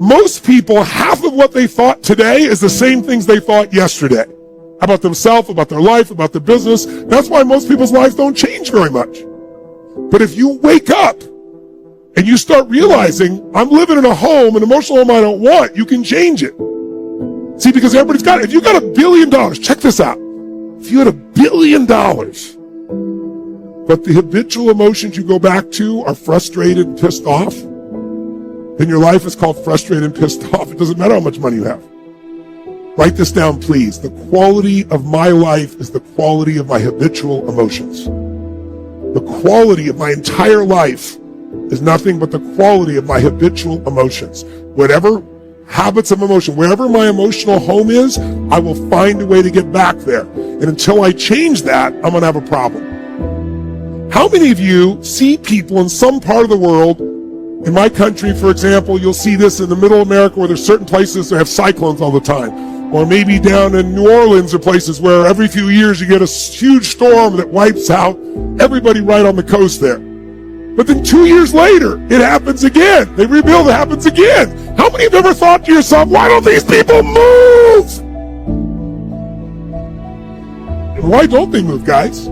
Most people, half of what they thought today is the same things they thought yesterday. About themselves, about their life, about their business. That's why most people's lives don't change very much. But if you wake up and you start realizing, I'm living in a home, an emotional home I don't want, you can change it. See, because everybody's got it. If you got $1 billion, check this out. If you had $1 billion, but the habitual emotions you go back to are frustrated and pissed off, then your life is called frustrated and pissed off. It doesn't matter how much money you have. Write this down, please. The quality of my life is the quality of my habitual emotions. The quality of my entire life is nothing but the quality of my habitual emotions. Whatever habits of emotion, wherever my emotional home is, I will find a way to get back there. And until I change that, I'm going to have a problem. How many of you see people in some part of the world, in my country, for example, you'll see this in the middle of America where there's certain places that have cyclones all the time. Or maybe down in New Orleans or places where every few years you get a huge storm that wipes out everybody right on the coast there. But then 2 years later, it happens again. They rebuild, it happens again. How many have ever thought to yourself, why don't these people move? And why don't they move, guys?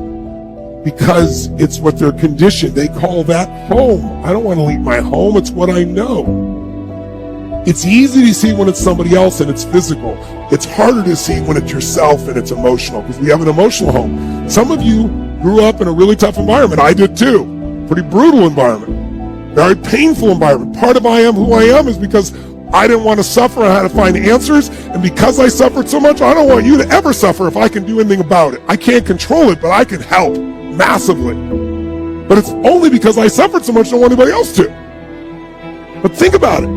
Because it's what they're conditioned. They call that home. I don't want to leave my home. It's what I know. It's easy to see when it's somebody else and it's physical. It's harder to see when it's yourself and it's emotional, because we have an emotional home. Some of you grew up in a really tough environment. I did too. Pretty brutal environment. Very painful environment. Part of I am who I am is because I didn't want to suffer. I had to find answers. And because I suffered so much, I don't want you to ever suffer if I can do anything about it. I can't control it, but I can help massively. But it's only because I suffered so much I don't want anybody else to. But think about it.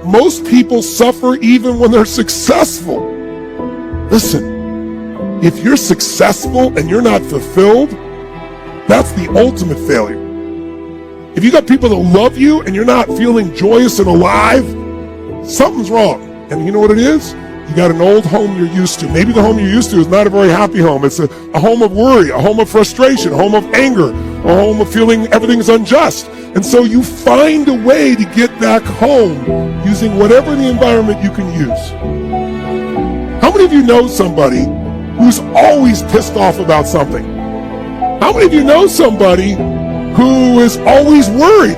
Most people suffer even when they're successful. Listen, if you're successful and you're not fulfilled, that's the ultimate failure. If you got people that love you and you're not feeling joyous and alive, something's wrong. And you know what it is? You got an old home you're used to. Maybe the home you're used to is not a very happy home. It's a home of worry, a home of frustration, a home of anger, a home of feeling everything's unjust. And so you find a way to get back home using whatever the environment you can use. How many of you know somebody who's always pissed off about something? How many of you know somebody who is always worried?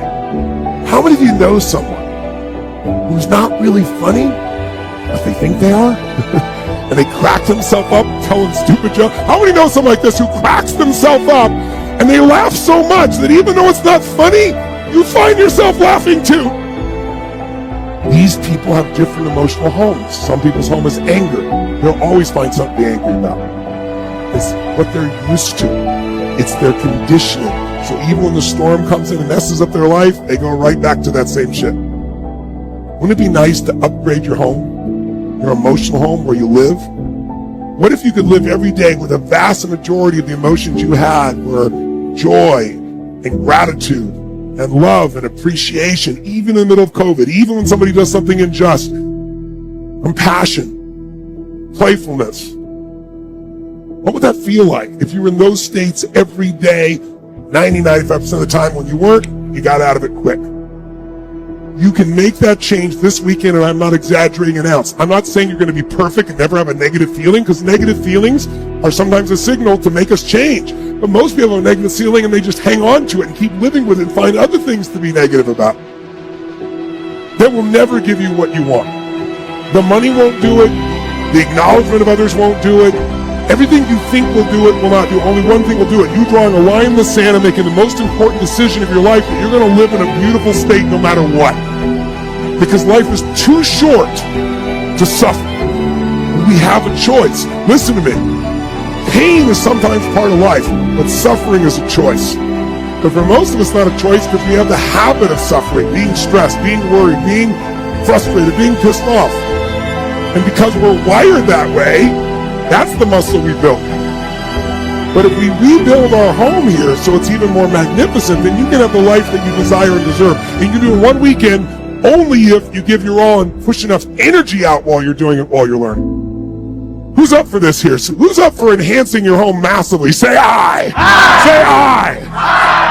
How many of you know someone who's not really funny, but they think they are? And they crack themselves up telling stupid jokes? How many know someone like this who cracks themselves up and they laugh so much that even though it's not funny, you find yourself laughing too? These people have different emotional homes. Some people's home is anger. They'll always find something to be angry about. It's what they're used to. It's their conditioning. So even when the storm comes in and messes up their life, they go right back to that same shit. Wouldn't it be nice to upgrade your home, your emotional home where you live? What if you could live every day with a vast majority of the emotions you had were joy and gratitude and love and appreciation, even in the middle of COVID, even when somebody does something unjust, compassion, playfulness? What would that feel like if you were in those states every day, 90-95% of the time? When you weren't, you got out of it quick. You can make that change this weekend, and I'm not exaggerating an ounce. I'm not saying you're going to be perfect and never have a negative feeling, because negative feelings are sometimes a signal to make us change. But most people have a negative feeling and they just hang on to it and keep living with it and find other things to be negative about. That will never give you what you want. The money won't do it. The acknowledgement of others won't do it. Everything you think will do it will not do it. Only one thing will do it. You drawing a line in the sand and making the most important decision of your life, that you're going to live in a beautiful state no matter what. Because life is too short to suffer. We have a choice. Listen to me. Pain is sometimes part of life, but suffering is a choice. But for most of us, not a choice, because we have the habit of suffering, being stressed, being worried, being frustrated, being pissed off. And because we're wired that way, that's the muscle we built. But if we rebuild our home here so it's even more magnificent, then you can have the life that you desire and deserve. And you can do it one weekend only if you give your all and push enough energy out while you're doing it, while you're learning. Who's up for this here? So who's up for enhancing your home massively? Say aye. Aye. Say aye. Aye.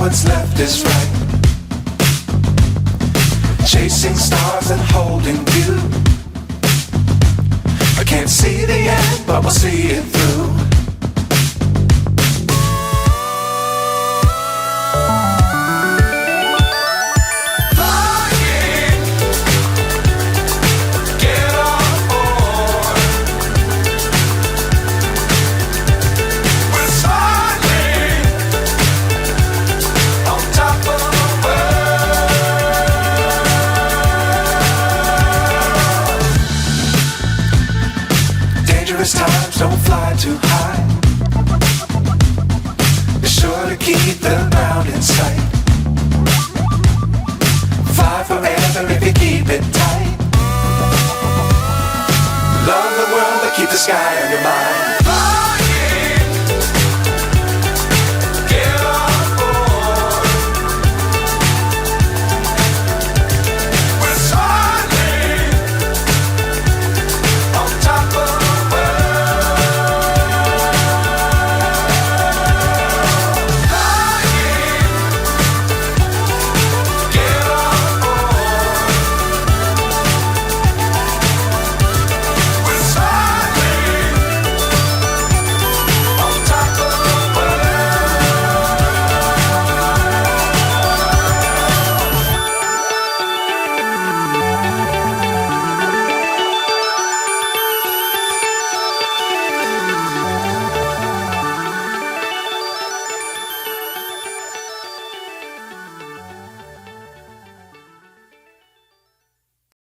what's left is right. Chasing stars and holding you. I can't see the end, but we'll see it through. Times don't fly too high. Be sure to keep the ground in sight. Fly forever if you keep it tight. Love the world, but keep the sky on your mind.